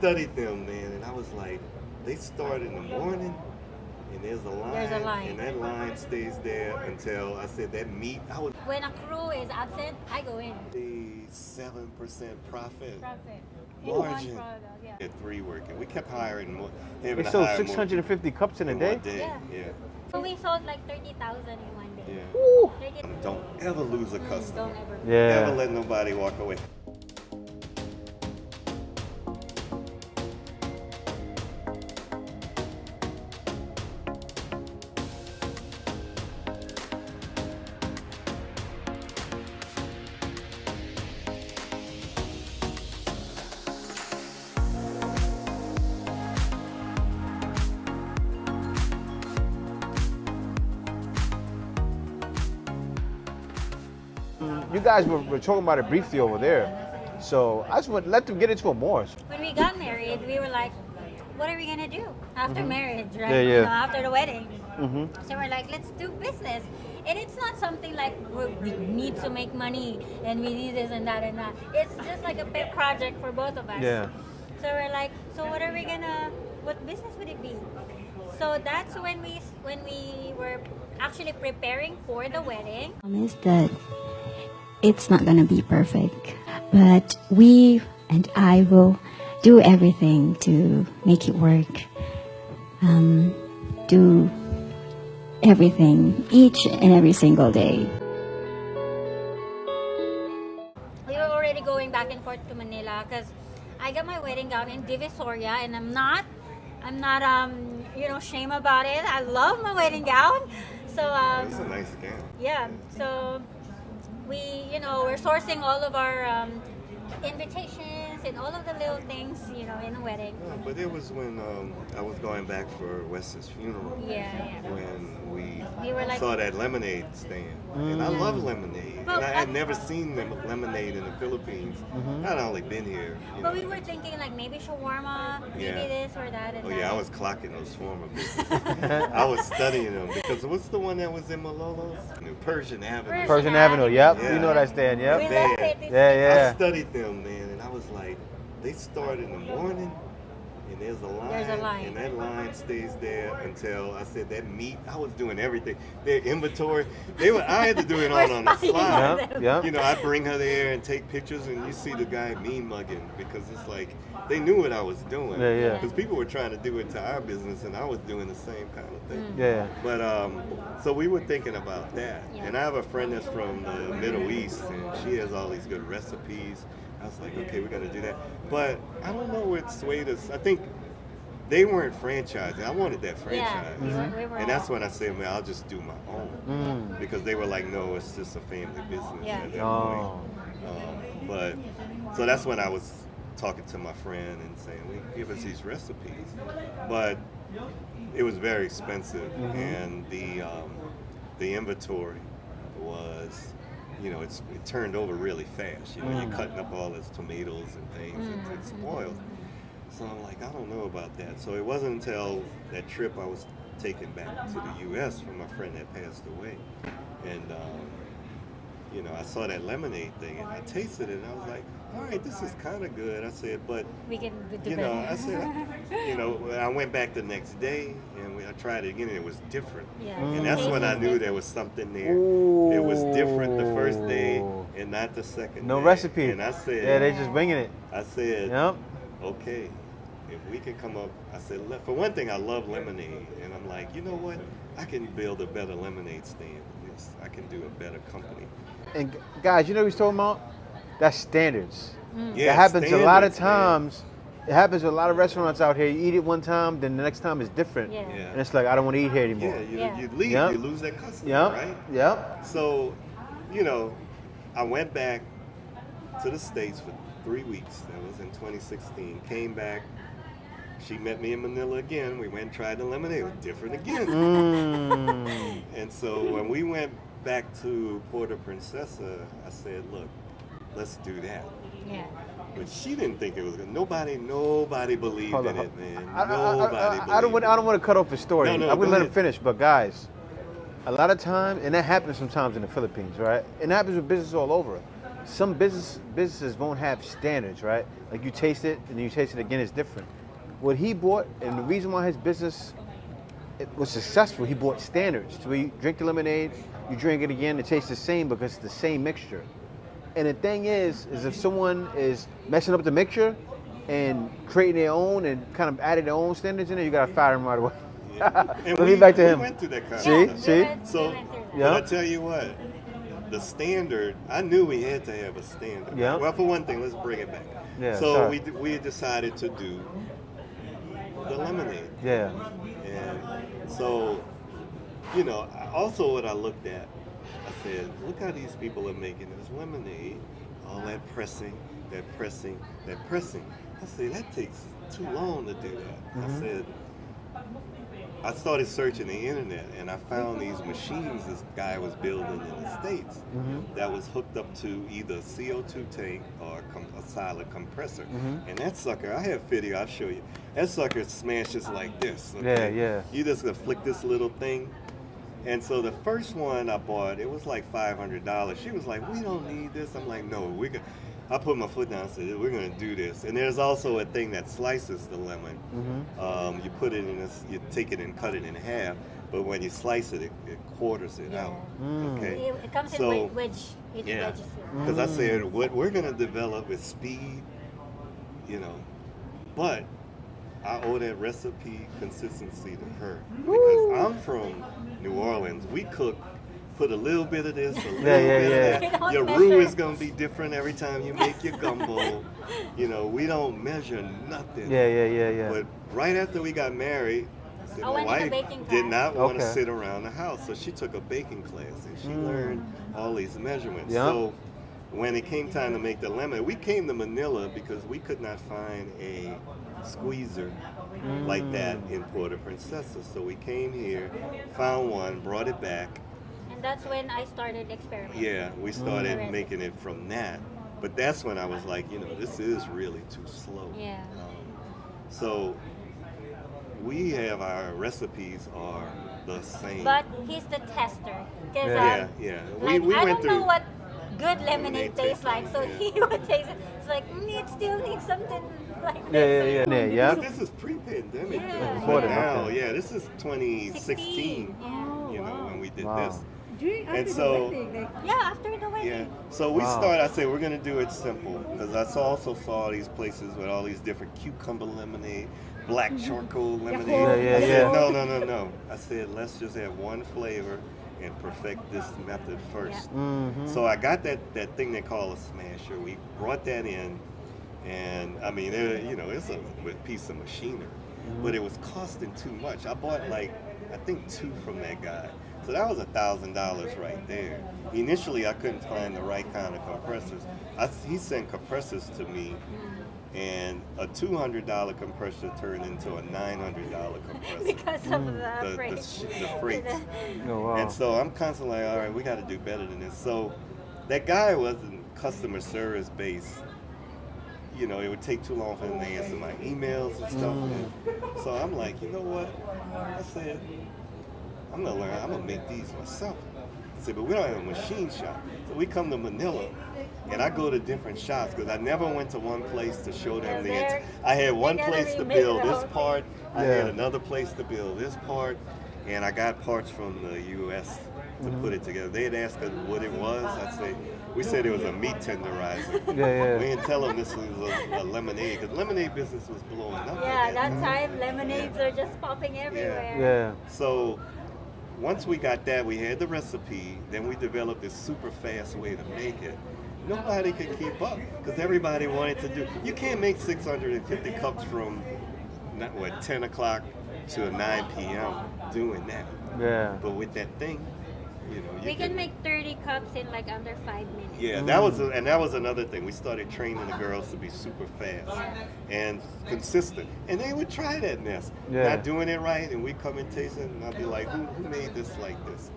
Studied them, man, and I was like, they start in the morning, and there's a line, and that line stays there until I said that meat. I was When a crew is absent, I go in. the 7% profit Profit. margin. Product, yeah. At 3 working, we kept hiring more. We sold 650 cups in a day. Yeah. So we sold like 30,000 in one day. Yeah. Woo. Don't ever lose a customer. Don't ever. Yeah. Never let nobody walk away. You guys were talking about it briefly over there, so I just want let them get into it more. When we got married, we were like, what are we gonna do after marriage, right? Yeah, yeah. You know, after the wedding. Mm-hmm. So we're like, let's do business. And it's not something like we need to make money and we need this and that and that. It's just like a pet project for both of us. Yeah. So we're like, so what business would it be? So that's when we were actually preparing for the wedding. Promise that it's not gonna be perfect, but we and I will do everything to make it work. Do everything each and every single day. We were already going back and forth to Manila because I got my wedding gown in Divisoria, and I'm not shame about it. I love my wedding gown. So It's a nice gown. yeah, so we're sourcing all of our invitations and all of the little things, in the wedding. No, but it was when I was going back for Wes's funeral. Yeah. When We were like, saw that lemonade stand, and I love lemonade, Well, and I had never seen lemonade in the Philippines. I'd only been here. but we were thinking like maybe shawarma, maybe Yeah. this or that. And Oh that. yeah, I was clocking those former businesses. I was studying them because what's the one that was in Malolo's? Persian Avenue. Persian Avenue. Yep. Yeah. You know that stand. We Yep. love Man. it. Yeah. I studied them, man, and I was like, they start in the morning, and there's a line, and that line stays there until I said that meat. I was doing everything. Their inventory, I had to do it all on the slide. Yep. I bring her there and take pictures, and you see the guy mean mugging because it's like they knew what I was doing. Yeah. Because people were trying to do it to our business, and I was doing the same kind of thing. Yeah. But so we were thinking about that, Yeah. and I have a friend that's from the Middle East, and she has all these good recipes. I was like, okay, we got to do that. But I don't know what swayed us. I think they weren't franchising. I wanted that franchise. We were And that's when I said, man, I'll just do my own. Mm. Because they were like, no, it's just a family business Yeah. at that Oh. point. But so that's when I was talking to my friend and saying, well, give us these recipes. But it was very expensive, and the inventory was, it turned over really fast. You're cutting up all these tomatoes and things, it spoils. So I'm like, I don't know about that. So it wasn't until that trip I was taken back to the U.S. from my friend that passed away, and I saw that lemonade thing, and I tasted it, and I was like, all right, this is kind of good. I said, but We can do I said, I went back the next day, and I tried it again, and it was different. Yeah. And that's when I knew there was something there. Ooh. It was different the first day and not the second No day. recipe. And I said, Yeah, they just winging it. I said, Yep. okay, if we can come up, I said, for one thing, I love lemonade. And I'm like, you know what? I can build a better lemonade stand. I can do a better company. And guys, you know what he's talking about? That's standards. Yeah, That happens a lot of standards, man. times. It happens at a lot of restaurants out here. You eat it one time, then the next time it's different. Yeah. Yeah. And it's like, I don't want to eat here anymore. Yeah, you leave, Yep. you lose that customer, Yep. right? Yep. So, I went back to the States for 3 weeks. That was in 2016. Came back. She met me in Manila again. We went and tried the lemonade. It was different again. Mm. And so when we went back to Puerto Princesa, I said, look, let's do that. Yeah. But she didn't think it was good. Nobody believed Hold in on. it, man. I don't believed want to cut off his story. No, I'm go gonna let him ahead. finish. But guys, a lot of times, and that happens sometimes in the Philippines, right? And it happens with business all over. some businesses won't have standards, right? Like you taste it and then you taste it again, it's different. What he bought, and the reason why his business it was successful, he bought standards. So you drink the lemonade, you drink it again, it tastes the same because it's the same mixture. And the thing is if someone is messing up the mixture and creating their own and kind of adding their own standards in there, you gotta fire them right away. Yeah. And Let me back to we him. went through that kind of See? stuff. See? So, Yeah. but I tell you what, the standard, I knew we had to have a standard. Yeah. Well, for one thing, let's bring it back. Yeah, so sorry. we decided to do the lemonade. Yeah. And so, you know, also what I looked at, I said, look how these people are making this lemonade, all that pressing, that pressing, that pressing. I said, that takes too long to do that. I said, I started searching the internet and I found these machines this guy was building in the States that was hooked up to either a CO2 tank or a solid compressor. And that sucker, I have video, I'll show you. That sucker smashes like this. Okay? Yeah. You just gonna flick this little thing. And so the first one I bought, it was like $500. She was like, we don't need this. I'm like, no, I put my foot down and said, we're going to do this. And there's also a thing that slices the lemon. You put it in this, you take it and cut it in half. But when you slice it, it quarters it out. Okay. It comes So, in wedge. It yeah. wedges it. Because I said, what we're going to develop is speed, you know. But I owe that recipe consistency to her. Because I'm from New Orleans. We put a little bit of this, a little bit of that. Your roux is going to be different every time you make your gumbo. You know, we don't measure nothing. Yeah. But right after we got married, I my went to wife baking did class. not want to Okay. sit around the house. So she took a baking class and she learned all these measurements. Yeah. So when it came time to make the lemonade, we came to Manila because we could not find a squeezer like that in Puerto Princesa. So we came here, found one, brought it back. And that's when I started experimenting. Yeah, we started Mm. making it from that. But that's when I was like, you know, this is really too slow. Yeah. So we have our recipes are the same. But he's the tester. Because yeah. like, we I went don't through. know what good lemonade tastes like, so yeah. he would taste it. It's like, it still needs something like Yeah. this. Yeah. But this is pre-pandemic. Yeah. though. Before But then, now, okay. yeah, this is 2016. Yeah. You know, when we did Wow. this. During And after so- the wedding, like, Yeah, after the wedding. Yeah. So we Wow. started, I said, we're going to do it simple. Because I also saw these places with all these different cucumber lemonade, black charcoal lemonade. Yeah, I said, yeah. no. I said, let's just have one flavor and perfect this method first. So I got that thing they call a smasher. We brought that in. And I mean, you know, it's a piece of machinery. But it was costing too much. I bought like, I think 2 from that guy. So that was $1,000 right there. Initially, I couldn't find the right kind of compressors. He sent compressors to me, and a $200 compressor turned into a $900 compressor. Because of the freight. The freights. Oh, wow. And so I'm constantly like, all right, we got to do better than this. So that guy wasn't customer service based. You know, it would take too long for him to answer my emails and stuff. And so I'm like, you know what? I said, I'm gonna learn. I'm gonna make these myself. I said, but we don't have a machine shop. So we come to Manila, and I go to different shops because I never went to one place to show them Because I had one they're gonna place to remake build the this whole part. I Yeah. had another place to build this part, and I got parts from the U.S. to put it together. They had asked us what it was. We said it was a meat tenderizer. Yeah. We didn't tell them this was a lemonade because lemonade business was blowing up. Yeah, at that time. time lemonades are just popping everywhere. Yeah. So once we got that, we had the recipe. Then we developed this super fast way to make it. Nobody could keep up because everybody wanted to do. You can't make 650 cups from 10 o'clock to 9 p.m. doing that. Yeah. But with that thing, you know, you We can make 30 cups in like under 5 minutes. Yeah, that was another thing. We started training the girls to be super fast and consistent, and they would try that mess, Yeah. not doing it right, and we come and taste it, and I'd be like, "Who made this like this?"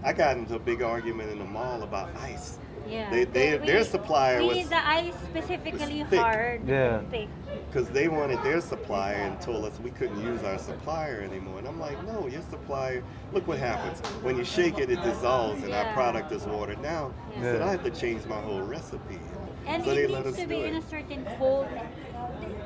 I got into a big argument in the mall about ice. Yeah. Their supplier we was need the ice specifically thick. hard. Yeah. Thick. because they wanted their supplier and told us we couldn't use our supplier anymore. And I'm like, no, your supplier, look what happens. When you shake it, it dissolves and our product is watered down. He said, I have to change my whole recipe. And so it they let needs us to do be in it. a certain cold.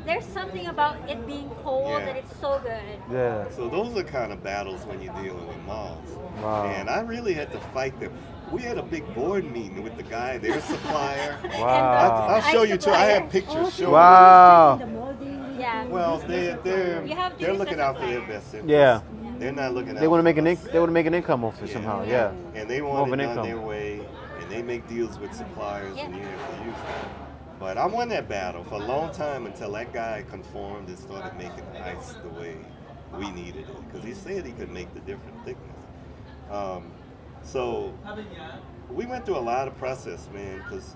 There's something about it being cold that it's so good. Yeah. So those are kind of battles when you're dealing with malls. Wow. And I really had to fight them. We had a big board meeting with the guy, their supplier. Wow. I'll show you too. I have pictures showing. Wow. The molding. Yeah. Well, they're You have to they're use looking the out for their supplier. best interest. Yeah. They're not looking out. They want to make for an us. they want to make an income off it somehow. Yeah. And they More want of it an done income. their way, and they make deals with suppliers, Yeah. and you have to use them. But I won that battle for a long time until that guy conformed and started making ice the way we needed it, because he said he could make the different thickness. So we went through a lot of process, man, because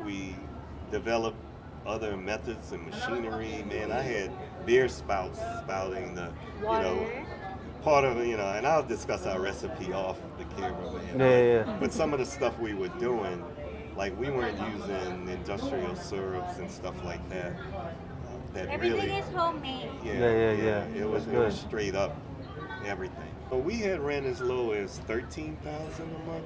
we developed other methods and machinery. Man, I had beer spouts spouting the Water. part of and I'll discuss our recipe off the camera, man. Yeah. But some of the stuff we were doing, like we weren't using industrial syrups and stuff like that. That Everything really, is homemade. Yeah. It was That's good. straight up everything. But we had ran as low as 13,000 a month.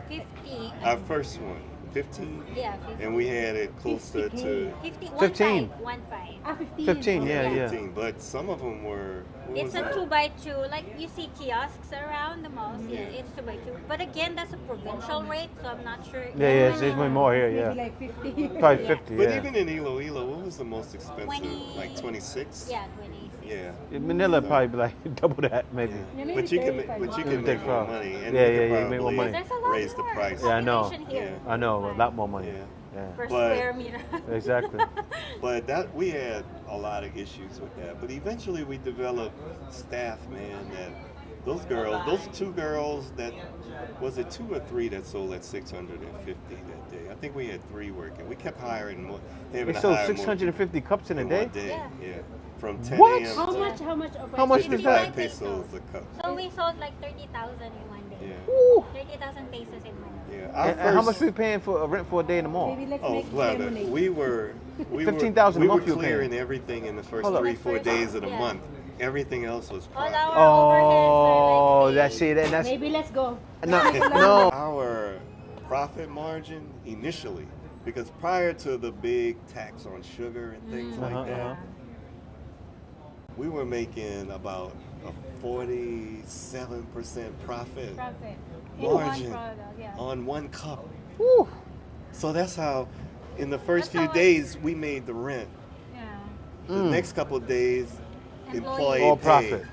50. Our first one, 15, Yeah, 50. and we had it closer to 50. 15. 1.5. 15. 15, yeah. 15. But some of them were. What It's was a it? 2x2. Like you see kiosks around the malls. Yeah, it's 2x2. But again, that's a provincial rate, so I'm not sure. Yeah. There's way more here. Maybe Yeah. like 50. Probably 50. But Yeah. even in Iloilo, what was the most expensive? 20. Like 26. Yeah, 26. Yeah. In Manila probably be like double that maybe. Yeah. maybe But you can 35. but you Maybe can make more 35. money, and Yeah, you can you make more probably money. There's a lot raise the more price. Yeah, I know. population here. Yeah. I know, a lot more money. Yeah. Yeah. Per But- square meter. Exactly. But that we had a lot of issues with that. But eventually we developed staff, man, that those two girls that was it 2 or 3 that sold at 650 that day. I think we had 3 working. We kept hiring more. They having to sold hire more 650 cups in a in day? one day. Yeah. Yeah. From 10 What? a.m. How to much? How much was 55 that? pesos a cup. So we sold like 30,000 in one day. Yeah. Ooh. 30,000 pesos in one day. Yeah. Our And how much first- we paying for a rent for a day in the mall? Maybe let's Oh, make well, lemonade. we were 15,000 a we were month you were paying. clearing everything in the first Hold up. 3-4 days of the Yeah. month. Everything else was All profit. our Oh, overheads are like that's it. And that's Maybe let's go. no. Our profit margin initially, because prior to the big tax on sugar and things like that, we were making about a 47% profit profit. In margin one product, yeah. on 1 cup. Woo. So that's how, in the first That's few how days, we made the rent. Yeah. The next couple of days, employee All paid, profit.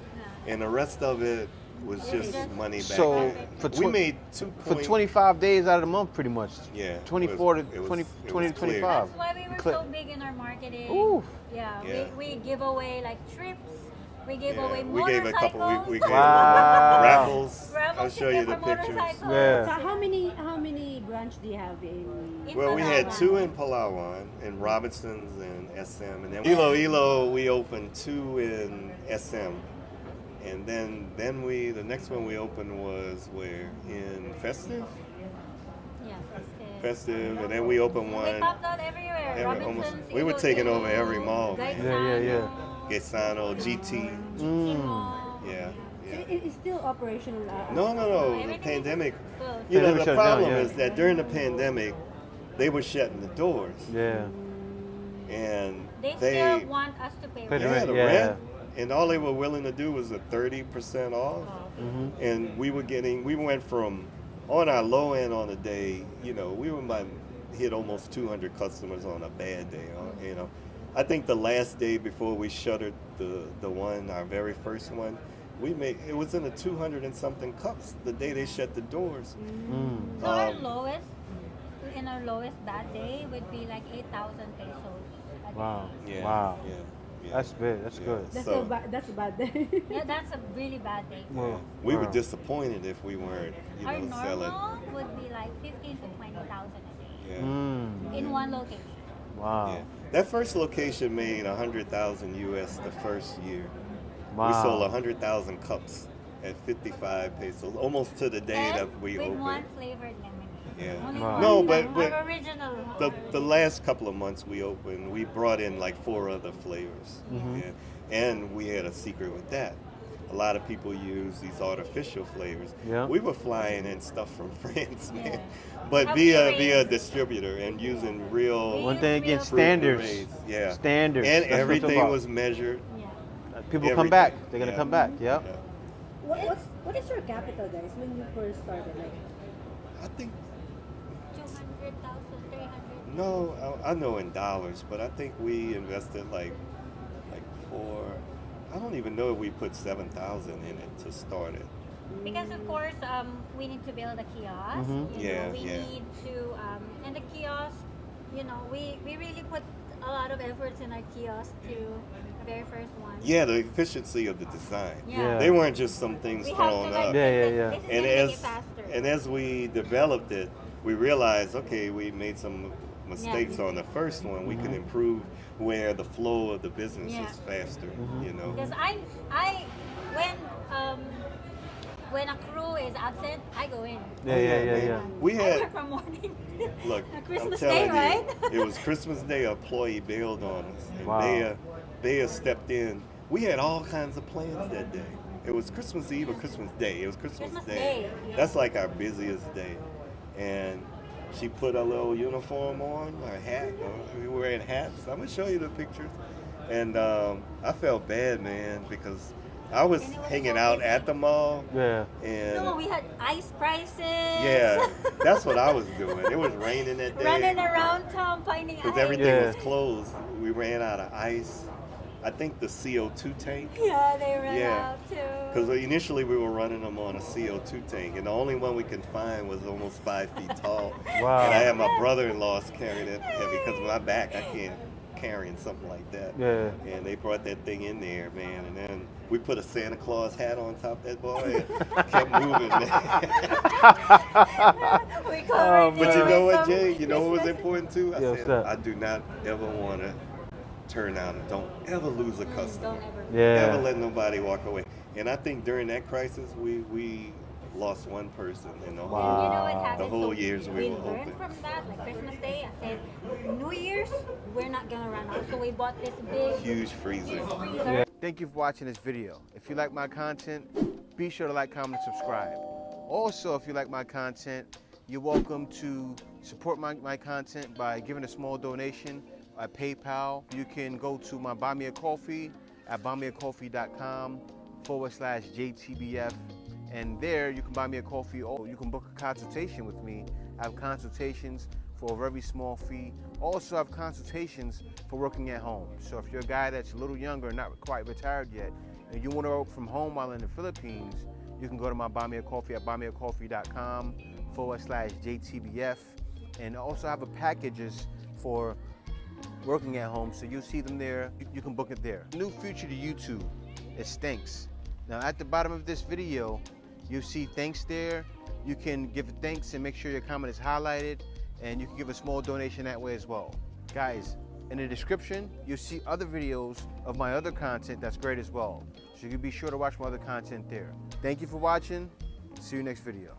and the rest of it was just just- money back So in. for we tw- made For 25 days out of the month, pretty much. Yeah, 24 it to was- 20, it was 20 to clear. 25. That's why we were Click. so big in our marketing. Ooh. Yeah, Yeah. We give away like trips. We give Yeah, away we motorcycles. gave a couple. We gave Wow. raffles. Raffles I'll show you the for pictures. motorcycles. Yeah. So how many branch do you have in? In Well, we had Palawan. 2 in Palawan, and Robinson's and SM, and then Iloilo we opened 2 in SM, and then the next one we opened was where in Festive, Yeah, Festive, and then we opened We one. popped out everywhere. Robinson's, we were taking over Iloilo, every mall, man. Yeah. Gesano, GT. Mall. Yeah. So it's still operational. No. The Everything pandemic. Close. You know, Pandemic the shut problem down, yeah. is that during the pandemic, they were shutting the doors, Yeah. and They they still want us to pay Pay the rent. had a Yeah. rent, and all they were willing to do was a 30% off. Mm-hmm. And we went from, on our low end on a day, we might hit almost 200 customers on a bad day. I think the last day before we shuttered the one, our very first one, it was in the 200 and something cups the day they shut the doors. So our lowest that day would be like 8,000 pesos a day. Wow. Yeah. Wow. Yeah. That's big. That's Yeah. good. That's So- that's a bad day. Yeah, that's a really bad day. Well, We were wow. disappointed if we weren't, Our selling. normal would be like 15 to 20,000 a day Yeah. in one location. Wow. Yeah. That first location made 100,000 US the first year. Wow. We sold 100,000 cups at 55 pesos, almost to the day And that we with opened. one flavored lemonade. Yeah. Only Wow. one No, lang, but our original. the last couple of months we opened, we brought in like 4 other flavors. And we had a secret with that. A lot of people use these artificial flavors. Yeah. We were flying in stuff from France, man. Yeah. But How via curious. via distributor and using real One thing again, Fruit standards. purees. Yeah. Standards. And That's what it's everything about. was measured. Yeah. People come everything. back. They're gonna Yeah. come back. Yeah. Yeah. What is your capital, guys, when you first started? Like, I think 200,000, 300. no, I know in dollars, but I think we invested like 4. I don't even know if we put 7,000 in it to start it. Because of course, we need to build a kiosk. Mhm. You Yeah, know, we yeah. need to, and the kiosk, you know, we really put a lot of efforts in our kiosk to the very first one. Yeah, the efficiency of the design. Yeah. They weren't just some things We have thrown to like, up. Yeah, yeah, yeah. This is And gonna make as it faster. and as we developed it, we realized, okay, we made some mistakes on the first one. We can improve where the flow of the business Yeah. is faster. You know. Because when a crew is absent, I go in. Yeah, yeah. We I had work from morning. look. Christmas I'm telling Day, right? you, it was Christmas Day. An employee bailed on us, and Wow. Bea stepped in. We had all kinds of plans that day. It was Christmas Eve or Christmas Day. It was Christmas Day. Yeah. That's like our busiest day, and she put a little uniform on, a hat. We were wearing hats. I'm gonna show you the pictures, and I felt bad, man, because I was And it was hanging so out busy. at the mall, Yeah. and No, we had ice prices. yeah, that's what I was doing. It was raining that day. Running around town finding Because ice. everything Yeah. was closed. We ran out of ice. I think the CO2 tank. Yeah, they ran Yeah. out too. Because initially we were running them on a CO2 tank, and the only one we could find was almost 5 feet tall. Wow. And I had my brother-in-law's carrying it heavy because of my back. I can't carrying something like that. Yeah. And they brought that thing in there, man. And then we put a Santa Claus hat on top of that boy and kept moving. We covered But But it you know with what, some Jay? You know what was Christmas- important too? I Yeah, what's said, that? I do not ever want to turn out and don't ever lose a customer. Don't ever. Never Yeah. let nobody walk away. And I think during that crisis, we lost one person in the whole. Wow. You know what happened? The whole So years we were learned open. from that, like Christmas Day, I said, New Year's, we're not gonna run out. So we bought this big Huge freezer. freezer. Thank you for watching this video. If you like my content, be sure to like, comment, and subscribe. Also, if you like my content, you're welcome to support my content by giving a small donation at PayPal. You can go to my Buy Me a Coffee at buymeacoffee.com/JTBF. And there you can buy me a coffee, or you can book a consultation with me. I have consultations for a very small fee. Also, I have consultations for working at home. So if you're a guy that's a little younger and not quite retired yet, and you want to work from home while in the Philippines, you can go to my Buy Me a Coffee at buymeacoffee.com/JTBF. And also I have a packages for working at home, so you'll see them there. You can book it there. New feature to YouTube, it stinks. Now at the bottom of this video, you'll see thanks there. You can give thanks and make sure your comment is highlighted, and you can give a small donation that way as well. Guys, in the description, you'll see other videos of my other content that's great as well. So you can be sure to watch my other content there. Thank you for watching. See you next video.